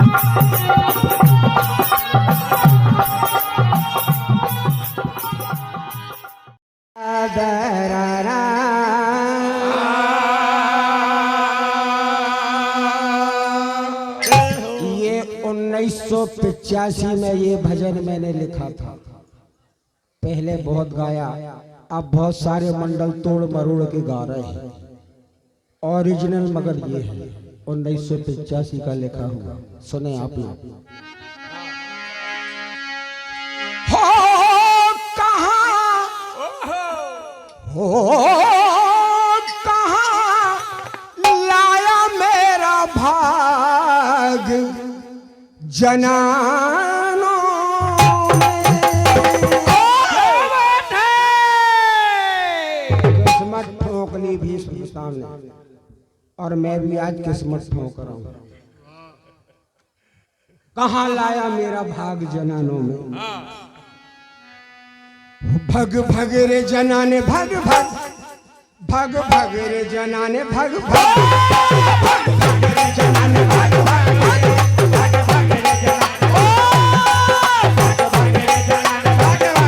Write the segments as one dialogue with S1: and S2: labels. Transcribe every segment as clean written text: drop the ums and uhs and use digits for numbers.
S1: ये 1985 में ये भजन मैंने लिखा था। पहले बहुत गाया, अब बहुत सारे मंडल तोड़ मरोड़ के गा रहे हैं। ओरिजिनल मगर ये है 1985 का लिखा हुआ। सुने आप लोग। हो कहाँ लाया मेरा भाग जनानों किस्मत ठोक ली भीष्म सामने, और मैं भी आज किस्मत ठोक रहा हूं। कहाँ लाया मेरा भाग जनानों में। भग भग रे जनाने भग भग, भग भग रे जनाने भग भग, भग भग रे जनाने भग भग, भग भग रे जनाने, भग भग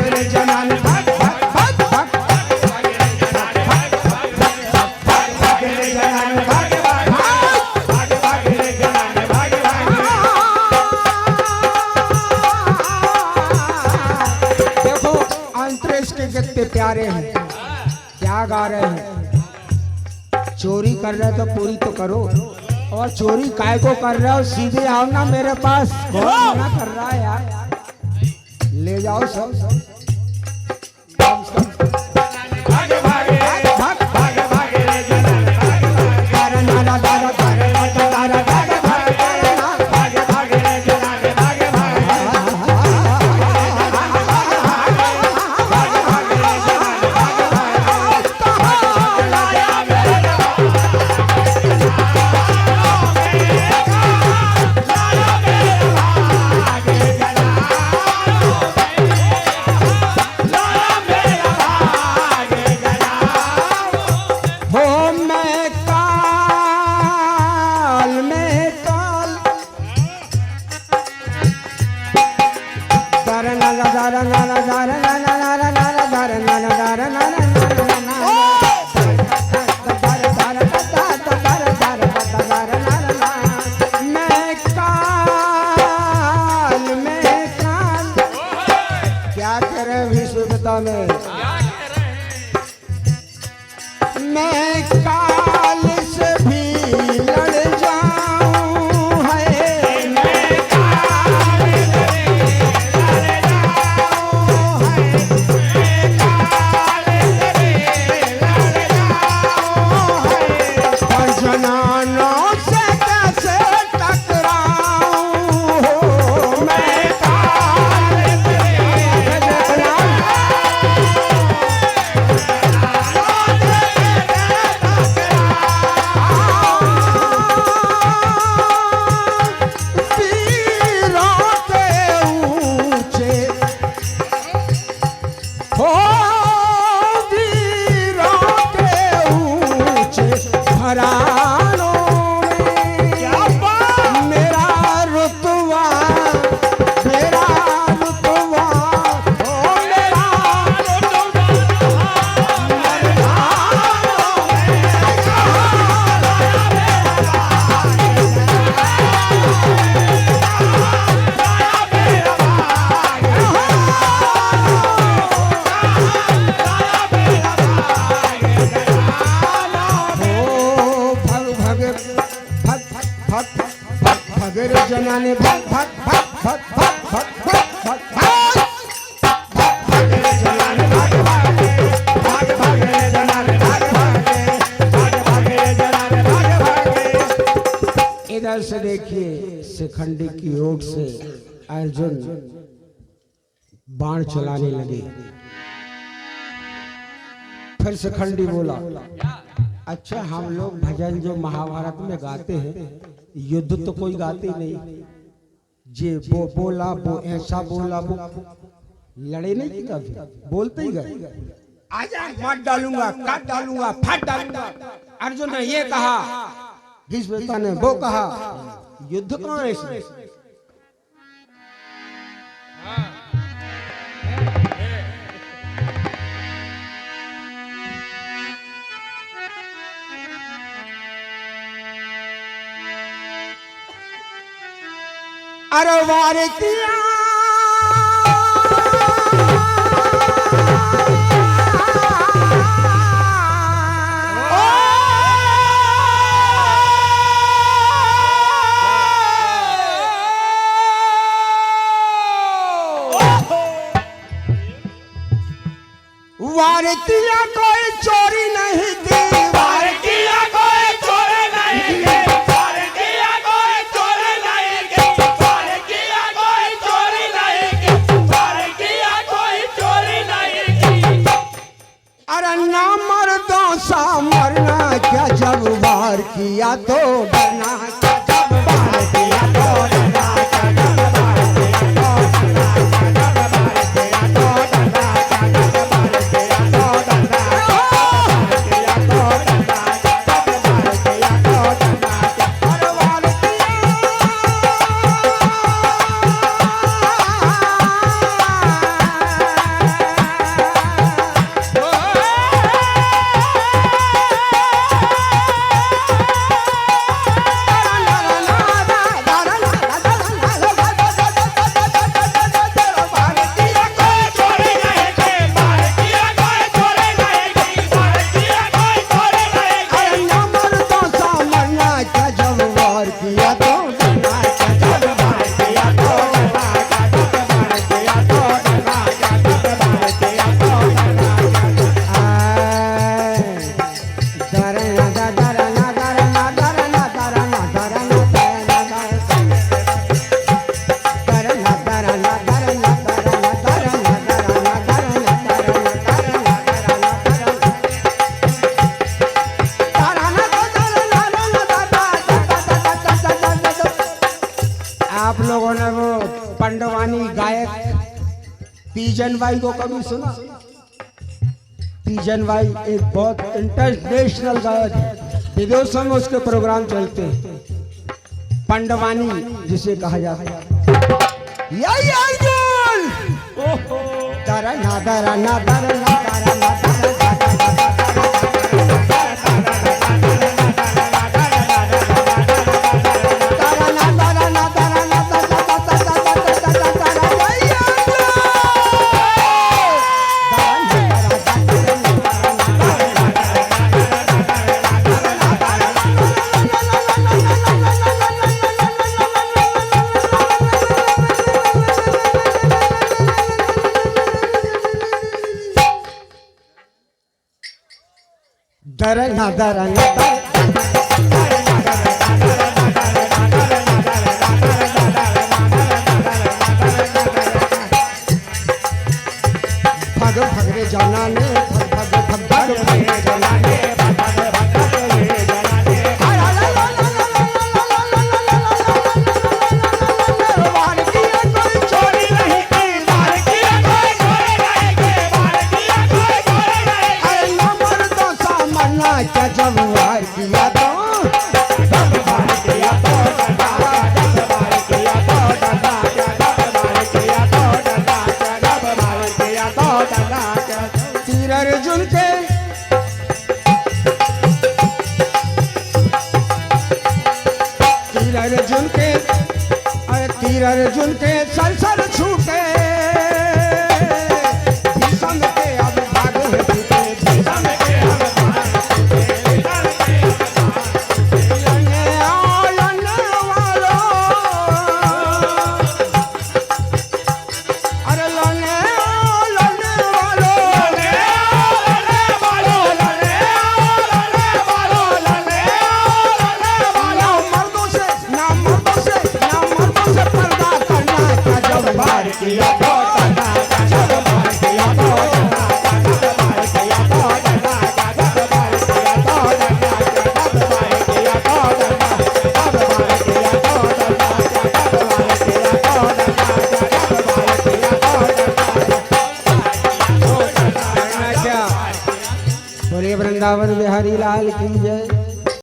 S1: रे जनाने भग भग, भग भग रे जनाने भग प्यारे हैं, क्या गा रहे हैं। चोरी कर रहे तो पूरी तो करो, और चोरी काय को कर रहे हो, सीधे आओ ना मेरे पास। कौन मना कर रहा है यार, ले जाओ सब। मैं काल से भी लड़ जाऊं, है मैं काल से भी लड़ जाऊं, है मैं काल से भी लड़ जाऊं, है और जनानों से कैसे टकराऊं, हो मैं काल से भी लड़ जाऊं। जनाने भाग भाग भाग भाग भाग भाग भाग भाग भाग भाग रे जनाने भाग भाग भाग रे जनाने भाग भाग रे जनाने भाग भाग। इधर से देखिए शिखंडी की ओर से अर्जुन बाण चलाने लगे। फिर शिखंडी बोला, अच्छा हम लोग भजन जो महाभारत में गाते हैं युद्ध तो कोई गाते नहीं, जे वो बोला वो ऐसा बोला वो लड़े नहीं की कभी, बोलते ही गए आजा मार डालूंगा काट डालूंगा फाट डालूंगा। अर्जुन ने ये कहा, भीष्म ने वो कहा, युद्ध कौन है इसमें? अरे वार किया वार किया कोई चोरी नहीं की, वार किया कोई चोरी नहीं की, वार किया कोई चोरी नहीं की, वार किया कोई चोरी नहीं की, वार किया कोई चोरी नहीं की। अरे ना मर्दों सा मरना क्या, जब वार किया तो डरना, जब वार किया तो डरना, जब वार किया तो डरना, जब वार किया तो डरना, जब वार किया तो डरना, जब वार किया तो डरना, अरे वार आप लोगों ने वो पंडवानी गायक तीजन बाई को कभी सुना? तीजन बाई एक बहुत इंटरनेशनल गायक है, विदेशों में उसके प्रोग्राम चलते हैं। पंडवानी जिसे कहा जाता है, यही अर्जुन दरा ना दरा ना दरा ना दरा ना दरा ना भग भग रे जाना ने भग भग भग भग रे जाना ने भग भग भग रे जाना ने वार किया कोई चोरी नहीं की, वार किया कोई चोरी नहीं की, वार किया कोई चोरी नहीं की। अरे ना मर्दों सा मरना क्या, जब वार किया तो जब वार किया तो डरना, जब वार किया तो डरना, जब वार किया तो डरना, जब वार किया तो डरना। तीर अर्जुन के तीर अर्जुन के अरे तीर अर्जुन के सर सर छूटे, भीषम के अब भाग छूटे, भीषम के अब भाग छूटे, भीषम के अब भाग छूटे। लड़ने आओ लड़ने वालों, हरिलाल की जय।